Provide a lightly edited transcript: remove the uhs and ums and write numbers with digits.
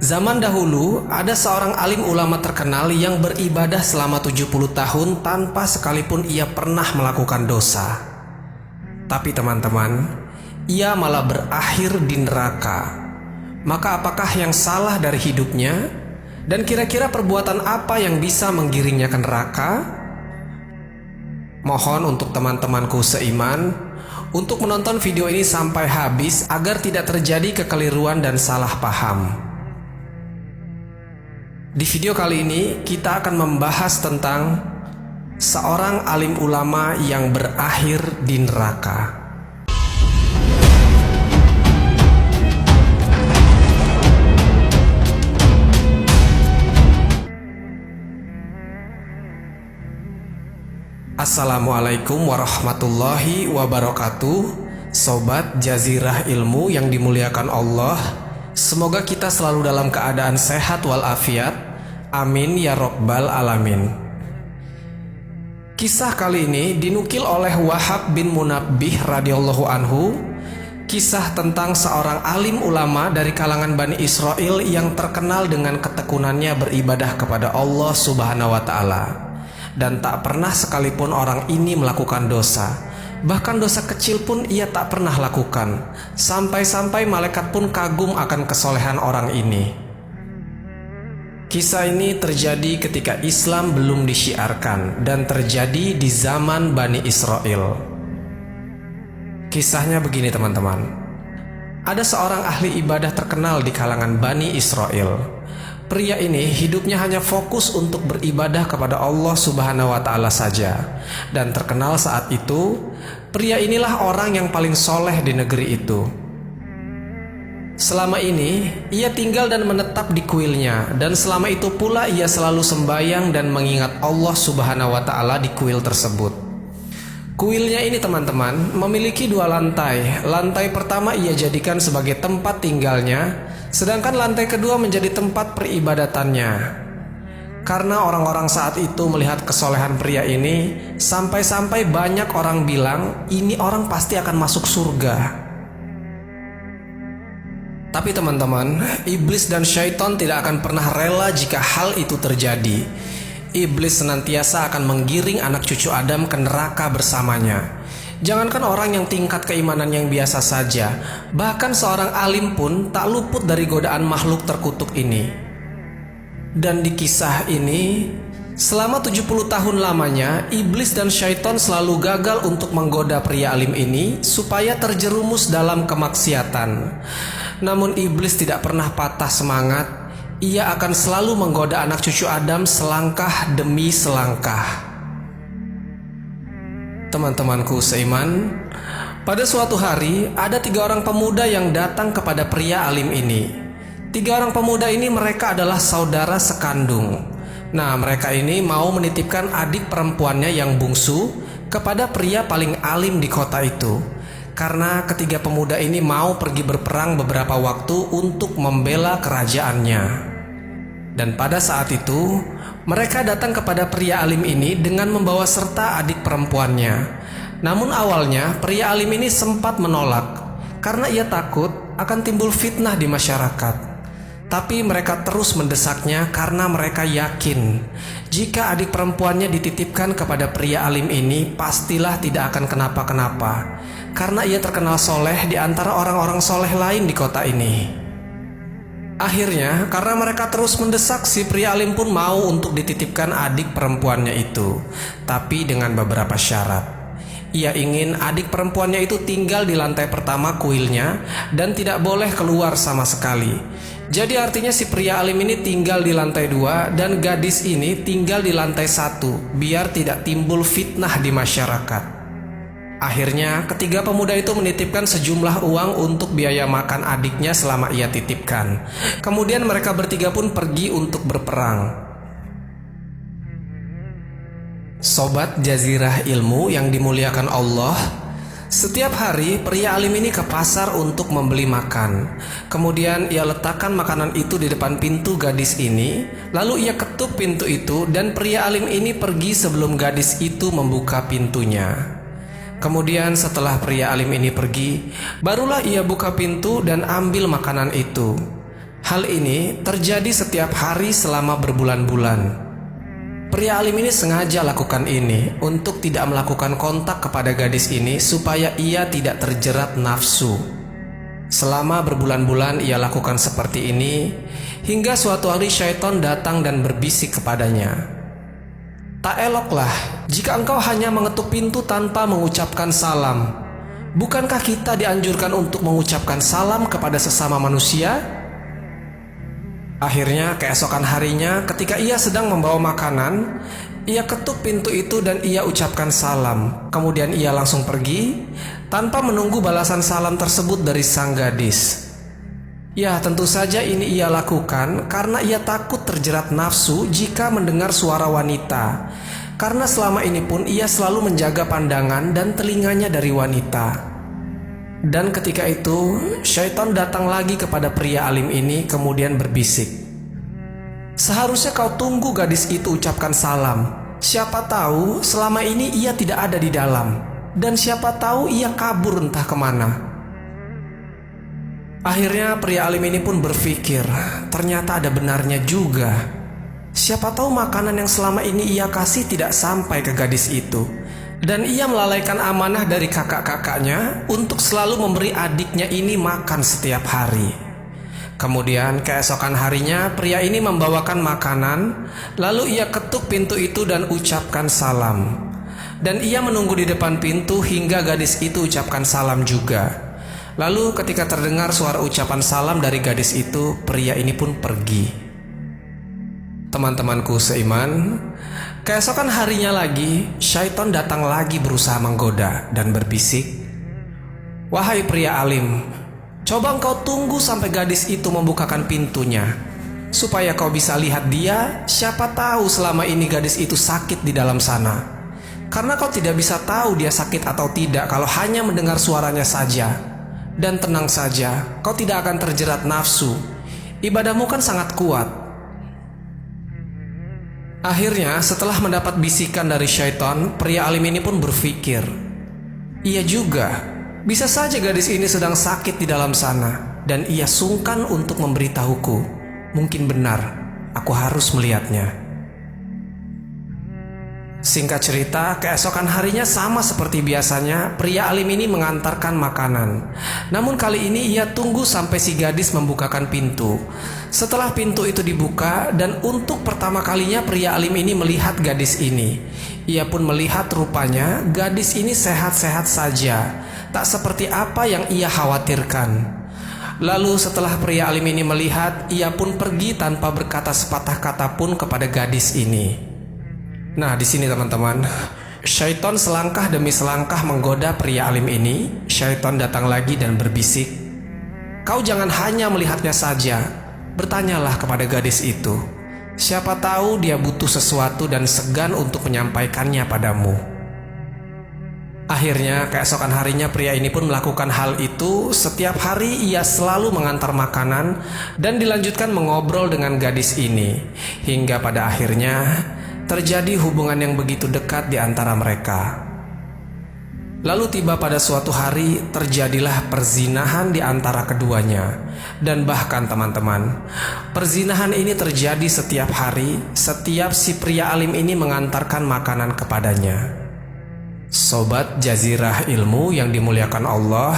Zaman dahulu, ada seorang alim ulama terkenal yang beribadah selama 70 tahun tanpa sekalipun ia pernah melakukan dosa. Tapi teman-teman, ia malah berakhir di neraka. Maka apakah yang salah dari hidupnya? Dan kira-kira perbuatan apa yang bisa menggiringnya ke neraka? Mohon untuk teman-temanku seiman untuk menonton video ini sampai habis agar tidak terjadi kekeliruan dan salah paham. Di video kali ini kita akan membahas tentang seorang alim ulama yang berakhir di neraka. Assalamualaikum warahmatullahi wabarakatuh. Sobat Jazirah Ilmu yang dimuliakan Allah, semoga kita selalu dalam keadaan sehat walafiat. Amin ya Rabbal Alamin. Kisah kali ini dinukil oleh Wahab bin Munabbih radhiyallahu anhu. Kisah tentang seorang alim ulama dari kalangan Bani Israel yang terkenal dengan ketekunannya beribadah kepada Allah Subhanahu wa Ta'ala, dan tak pernah sekalipun orang ini melakukan dosa. Bahkan dosa kecil pun ia tak pernah lakukan. Sampai-sampai malaikat pun kagum akan kesolehan orang ini. Kisah ini terjadi ketika Islam belum disyiarkan dan terjadi di zaman Bani Israel. Kisahnya begini teman-teman. Ada seorang ahli ibadah terkenal di kalangan Bani Israel. Pria ini hidupnya hanya fokus untuk beribadah kepada Allah Subhanahu wa Ta'ala saja. Dan terkenal saat itu, pria inilah orang yang paling soleh di negeri itu. Selama ini, ia tinggal dan menetap di kuilnya, dan selama itu pula ia selalu sembahyang dan mengingat Allah Subhanahu wa Ta'ala di kuil tersebut. Kuilnya ini teman-teman memiliki 2 lantai. Lantai pertama ia jadikan sebagai tempat tinggalnya, sedangkan lantai kedua menjadi tempat peribadatannya. Karena orang-orang saat itu melihat kesolehan pria ini, sampai-sampai banyak orang bilang, ini orang pasti akan masuk surga. Tapi teman-teman, iblis dan syaitan tidak akan pernah rela jika hal itu terjadi. Iblis senantiasa akan menggiring anak cucu Adam ke neraka bersamanya. Jangankan orang yang tingkat keimanan yang biasa saja, bahkan seorang alim pun tak luput dari godaan makhluk terkutuk ini. Dan di kisah ini, selama 70 tahun lamanya, iblis dan syaitan selalu gagal untuk menggoda pria alim ini supaya terjerumus dalam kemaksiatan. Namun iblis tidak pernah patah semangat. Ia akan selalu menggoda anak cucu Adam selangkah demi selangkah. Teman-temanku seiman, pada suatu hari ada 3 orang pemuda yang datang kepada pria alim ini. 3 orang pemuda ini mereka adalah saudara sekandung. Nah, mereka ini mau menitipkan adik perempuannya yang bungsu kepada pria paling alim di kota itu. Karena ketiga pemuda ini mau pergi berperang beberapa waktu untuk membela kerajaannya. Dan pada saat itu, mereka datang kepada pria alim ini dengan membawa serta adik perempuannya. Namun awalnya pria alim ini sempat menolak karena ia takut akan timbul fitnah di masyarakat. Tapi mereka terus mendesaknya karena mereka yakin jika adik perempuannya dititipkan kepada pria alim ini pastilah tidak akan kenapa-kenapa, karena ia terkenal soleh di antara orang-orang soleh lain di kota ini. Akhirnya, karena mereka terus mendesak, si pria alim pun mau untuk dititipkan adik perempuannya itu, tapi dengan beberapa syarat. Ia ingin adik perempuannya itu tinggal di lantai pertama kuilnya dan tidak boleh keluar sama sekali. Jadi artinya si pria alim ini tinggal di lantai 2 dan gadis ini tinggal di lantai 1, biar tidak timbul fitnah di masyarakat. Akhirnya ketiga pemuda itu menitipkan sejumlah uang untuk biaya makan adiknya selama ia titipkan. Kemudian mereka bertiga pun pergi untuk berperang. Sobat Jazirah Ilmu yang dimuliakan Allah, setiap hari pria alim ini ke pasar untuk membeli makan. Kemudian ia letakkan makanan itu di depan pintu gadis ini. Lalu ia ketuk pintu itu dan pria alim ini pergi sebelum gadis itu membuka pintunya. Kemudian setelah pria alim ini pergi, barulah ia buka pintu dan ambil makanan itu. Hal ini terjadi setiap hari selama berbulan-bulan. Pria alim ini sengaja lakukan ini untuk tidak melakukan kontak kepada gadis ini supaya ia tidak terjerat nafsu. Selama berbulan-bulan ia lakukan seperti ini, hingga suatu hari syaitan datang dan berbisik kepadanya. Tak eloklah jika engkau hanya mengetuk pintu tanpa mengucapkan salam. Bukankah kita dianjurkan untuk mengucapkan salam kepada sesama manusia? Akhirnya keesokan harinya ketika ia sedang membawa makanan, ia ketuk pintu itu dan ia ucapkan salam. Kemudian ia langsung pergi tanpa menunggu balasan salam tersebut dari sang gadis. Ya, tentu saja ini ia lakukan karena ia takut terjerat nafsu jika mendengar suara wanita. Karena selama ini pun ia selalu menjaga pandangan dan telinganya dari wanita. Dan ketika itu, syaitan datang lagi kepada pria alim ini kemudian berbisik, "Seharusnya kau tunggu gadis itu ucapkan salam. Siapa tahu selama ini ia tidak ada di dalam. Dan siapa tahu ia kabur entah kemana." Akhirnya pria alim ini pun berpikir, ternyata ada benarnya juga. Siapa tahu makanan yang selama ini ia kasih tidak sampai ke gadis itu. Dan ia melalaikan amanah dari kakak-kakaknya untuk selalu memberi adiknya ini makan setiap hari. Kemudian keesokan harinya pria ini membawakan makanan, lalu ia ketuk pintu itu dan ucapkan salam. Dan ia menunggu di depan pintu hingga gadis itu ucapkan salam juga. Lalu ketika terdengar suara ucapan salam dari gadis itu, pria ini pun pergi. Teman-temanku seiman, keesokan harinya lagi, syaitan datang lagi berusaha menggoda dan berbisik, "Wahai pria alim, coba engkau tunggu sampai gadis itu membukakan pintunya, supaya kau bisa lihat dia. Siapa tahu selama ini gadis itu sakit di dalam sana. Karena kau tidak bisa tahu dia sakit atau tidak kalau hanya mendengar suaranya saja. Dan tenang saja, kau tidak akan terjerat nafsu. Ibadahmu kan sangat kuat." Akhirnya setelah mendapat bisikan dari syaitan, pria alim ini pun berpikir, "Iya juga, bisa saja gadis ini sedang sakit di dalam sana, dan ia sungkan untuk memberitahuku. Mungkin benar, aku harus melihatnya." Singkat cerita, keesokan harinya sama seperti biasanya, pria alim ini mengantarkan makanan. Namun kali ini ia tunggu sampai si gadis membukakan pintu. Setelah pintu itu dibuka dan untuk pertama kalinya pria alim ini melihat gadis ini. Ia pun melihat rupanya gadis ini sehat-sehat saja, tak seperti apa yang ia khawatirkan. Lalu setelah pria alim ini melihat, ia pun pergi tanpa berkata sepatah kata pun kepada gadis ini. Nah, di sini teman-teman, syaitan selangkah demi selangkah menggoda pria alim ini. Syaitan datang lagi dan berbisik, "Kau jangan hanya melihatnya saja, bertanyalah kepada gadis itu. Siapa tahu dia butuh sesuatu dan segan untuk menyampaikannya padamu." Akhirnya keesokan harinya pria ini pun melakukan hal itu. Setiap hari ia selalu mengantar makanan dan dilanjutkan mengobrol dengan gadis ini, hingga pada akhirnya terjadi hubungan yang begitu dekat di antara mereka. Lalu tiba pada suatu hari, terjadilah perzinahan di antara keduanya. Dan bahkan teman-teman, perzinahan ini terjadi setiap hari, setiap si pria alim ini mengantarkan makanan kepadanya. Sobat Jazirah Ilmu yang dimuliakan Allah,